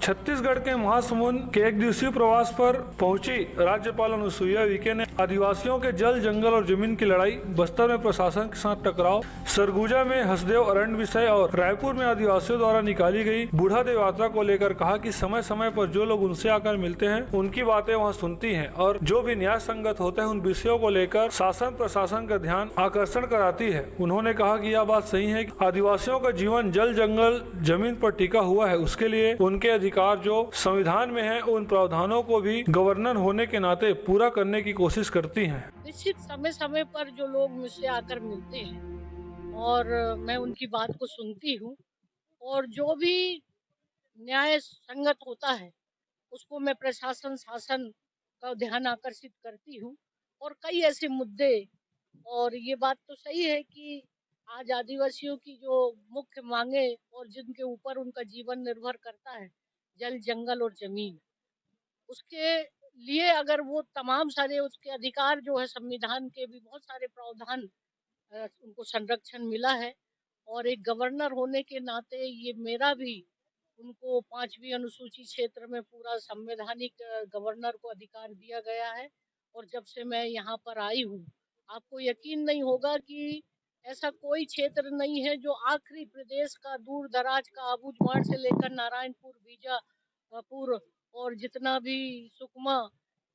छत्तीसगढ़ के महासमुंद के एक दिवसीय प्रवास पर पहुंची राज्यपाल अनुसुईया उइके ने आदिवासियों के जल, जंगल और जमीन की लड़ाई, बस्तर में प्रशासन के साथ टकराव, सरगुजा में हसदेव अरण्य विषय और रायपुर में आदिवासियों द्वारा निकाली गई बूढ़ा देव यात्रा को लेकर कहा कि समय समय पर जो लोग उनसे आकर मिलते हैं उनकी बातें वहां सुनती हैं और जो भी न्याय संगत होते हैं उन विषयों को लेकर शासन प्रशासन का ध्यान आकर्षण कराती है। उन्होंने कहा कि यह बात सही है कि आदिवासियों का जीवन जल, जंगल, जमीन पर टिका हुआ है। उसके लिए उनके अधिकार जो संविधान में है उन प्रावधानों को भी गवर्नर होने के नाते पूरा करने की कोशिश करती हैं। निश्चित समय समय पर जो लोग मुझसे आकर मिलते हैं और मैं उनकी बात को सुनती हूँ और जो भी न्याय संगत होता है उसको मैं प्रशासन शासन का ध्यान आकर्षित करती हूँ। और कई ऐसे मुद्दे, और ये बात तो सही है कि आज आदिवासियों की जो मुख्य मांगे और जिनके ऊपर उनका जीवन निर्भर करता है, जल, जंगल और जमीन, उसके लिए अगर वो तमाम सारे उसके अधिकार जो है, संविधान के भी बहुत सारे प्रावधान उनको संरक्षण मिला है। और एक गवर्नर होने के नाते ये मेरा भी उनको 5वीं अनुसूची क्षेत्र में पूरा संवैधानिक गवर्नर को अधिकार दिया गया है। और जब से मैं यहाँ पर आई हूँ, आपको यकीन नहीं होगा कि ऐसा कोई क्षेत्र नहीं है जो आखिरी प्रदेश का, दूर दराज का, अबूझमाड़ से लेकर नारायणपुर, बीजापुर और जितना भी सुकमा,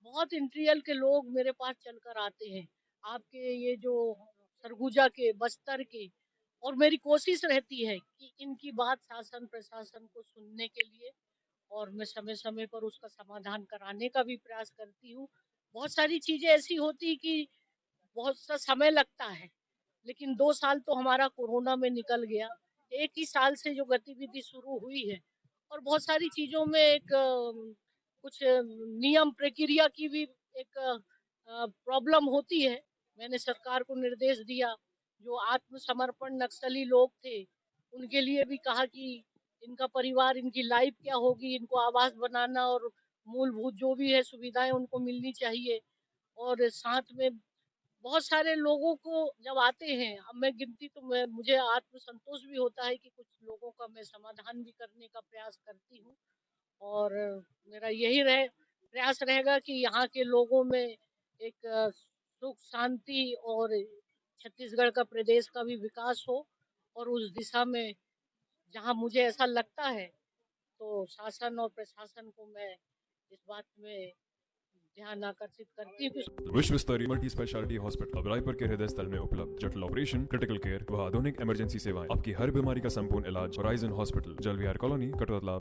बहुत इंटीरियल के लोग मेरे पास चलकर आते हैं, आपके ये जो सरगुजा के, बस्तर के। और मेरी कोशिश रहती है कि इनकी बात शासन प्रशासन को सुनने के लिए, और मैं समय समय पर उसका समाधान कराने का भी प्रयास करती हूँ। बहुत सारी चीजें ऐसी होती कि बहुत सा समय लगता है, लेकिन 2 साल तो हमारा कोरोना में निकल गया। 1 ही साल से जो गतिविधि शुरू हुई है, और बहुत सारी चीजों में एक कुछ नियम प्रक्रिया की भी एक प्रॉब्लम होती है। मैंने सरकार को निर्देश दिया, जो आत्मसमर्पण नक्सली लोग थे उनके लिए भी कहा कि इनका परिवार, इनकी लाइफ क्या होगी, इनको आवास बनाना और मूलभूत जो भी है सुविधाएं उनको मिलनी चाहिए। और साथ में बहुत सारे लोगों को जब आते हैं, अब मैं गिनती तो मुझे आत्मसंतोष भी होता है कि कुछ लोगों का मैं समाधान भी करने का प्रयास करती हूँ। और मेरा यही प्रयास रहेगा कि यहाँ के लोगों में एक सुख शांति और छत्तीसगढ़ का, प्रदेश का भी विकास हो। और उस दिशा में जहाँ मुझे ऐसा लगता है, तो शासन और प्रशासन को मैं इस बात में ध्यान आकर्षित करती हूँ। विश्व स्तरीय मल्टी स्पेशलिटी हॉस्पिटल अब रायपुर के हृदय स्थल में उपलब्ध। जटिल ऑपरेशन, क्रिटिकल केयर व आधुनिक इमरजेंसी सेवाएं, आपकी हर बीमारी का संपूर्ण इलाज होराइजन हॉस्पिटल, जलविहार कॉलोनी, कटोतला।